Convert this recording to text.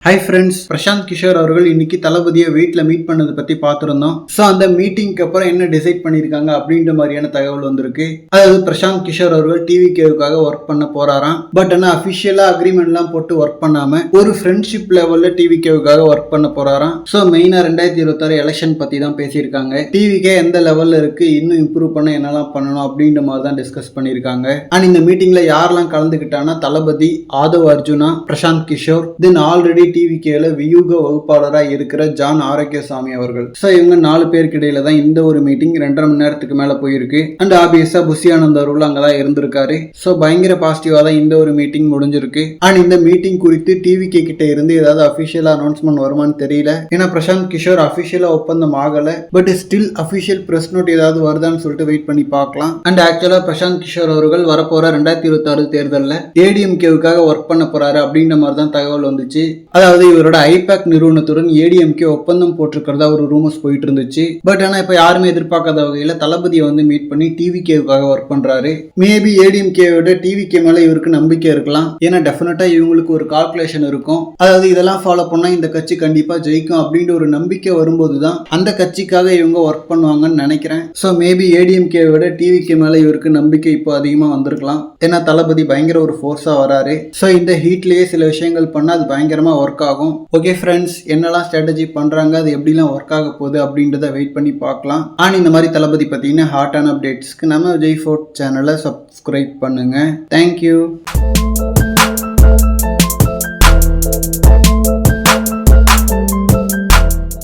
Hi friends, Prashanth Kishore அவர்கள் இன்னைக்கு தளபதியை வீட்டில் மீட் பண்ணதை பற்றி பார்த்துருந்தோம். ஸோ அந்த மீட்டிங்க்கு அப்புறம் என்ன டிசைட் பண்ணியிருக்காங்க அப்படின்ற மாதிரியான தகவல் வந்திருக்கு. அதாவது பிரசாந்த் கிஷோர் அவர்கள் டிவிகேவுக்காக ஒர்க் பண்ண போறாராம். பட் ஆனால் அஃபிஷியலாக அக்ரிமெண்ட்லாம் போட்டு ஒர்க் பண்ணாமல் ஒரு ஃப்ரெண்ட்ஷிப் லெவலில் டிவிகேவுக்காக ஒர்க் பண்ண போறாராம். ஸோ மெயினாக 2026 எலெக்ஷன் பற்றி தான் பேசியிருக்காங்க. டிவிகே எந்த லெவலில் இருக்கு, இன்னும் இம்ப்ரூவ் பண்ண என்னெல்லாம் பண்ணணும் அப்படின்ற மாதிரி தான் டிஸ்கஸ் பண்ணியிருக்காங்க. அண்ட் இந்த மீட்டிங்கில் யாரெல்லாம் கலந்துக்கிட்டாங்கன்னா தளபதி, ஆதவ் அர்ஜுனா, பிரசாந்த் கிஷோர், தென் ஆல்ரெடி டிவிகேல வியூக வகுப்பாளராக இருக்கிற ஜான் ஆரோக்கியசாமி அவர்கள். ஸோ இவங்க 4 பேருக்கு இடையில தான் இந்த ஒரு மீட்டிங் 2.5 மணி நேரத்துக்கு மேல போயிருக்கு. அண்ட் ஆபியஸா புஷி ஆனந்த் அவர்கள் அங்கதான் இருந்திருக்காரு. ஸோ பயங்கர பாசிட்டிவா தான் இந்த ஒரு மீட்டிங் முடிஞ்சிருக்கு. அண்ட் இந்த மீட்டிங் குறித்து டிவிகே கிட்ட இருந்து ஏதாவது அபிஷியலா அனௌன்ஸ்மெண்ட் வருமானு தெரியல. ஏன்னா பிரசாந்த் கிஷோர் அபிஷியலா ஒப்பந்தம் ஆகல. But still official press note ஏதாவது வருதான்னு சொல்லிட்டு வெயிட் பண்ணி பார்க்கலாம். அண்ட் ஆக்சுவலா பிரசாந்த் கிஷோர் அவர்கள் வரப்போற 2026 தேர்தலில் ஏடிஎம்கேவுக்காக ஒர்க் பண்ண போறாரு அப்படின்ற மாதிரி தான் தகவல் வந்துச்சு. அதாவது இவரோட ஐபேக் நிறுவனத்துடன் ஏடிஎம்கே ஒப்பந்தம் போட்டிருக்கிறதா ஒரு ரூமர்ஸ் போயிட்டு இருந்துச்சு. பட் ஆனா இப்ப யாருமே எதிர்பார்க்காத வகையில தளபதியை வந்து மீட் பண்ணி டிவிகேவுக்காக ஒர்க் பண்றாரு. மேபி ஏடிஎம்கேவோட டிவிகே மேல இவருக்கு நம்பிக்கை இருக்கலாம். ஏன்னா டெஃபினட்டா இவங்களுக்கு ஒரு கால்குலேஷன் இருக்கும். அதாவது இதெல்லாம் ஃபாலோ பண்ணா இந்த கட்சி கண்டிப்பா ஜெயிக்கும் அப்படின்ற ஒரு நம்பிக்கை வரும்போதுதான் அந்த கட்சிக்காக இவங்க ஒர்க் பண்ணுவாங்கன்னு நினைக்கிறேன். ஸோ மேபி ஏடிஎம்கேவோட டிவிகே மேல இவருக்கு நம்பிக்கை இப்போ அதிகமா வந்திருக்கலாம். ஏன்னா தளபதி பயங்கர ஒரு ஃபோர்ஸா வராரு. ஸோ இந்த ஹீட்லயே சில விஷயங்கள் பண்ணா அது பயங்கரமா ஒர்க் ஆகும். ஓகே ஃப்ரெண்ட்ஸ், என்னெல்லாம் ஸ்ட்ராட்டஜி பண்றாங்க, அது எப்படிலாம் ஒர்க் ஆக போகுது அப்படின்றத வெயிட் பண்ணி பார்க்கலாம். ஆனால் இந்த மாதிரி தளபதி பார்த்தீங்கன்னா ஹாட்டான அப்டேட்ஸ்க்கு நம்ம விஜய் ஃபோர்ட் சேனலை சப்ஸ்கிரைப் பண்ணுங்க. தேங்க்யூ.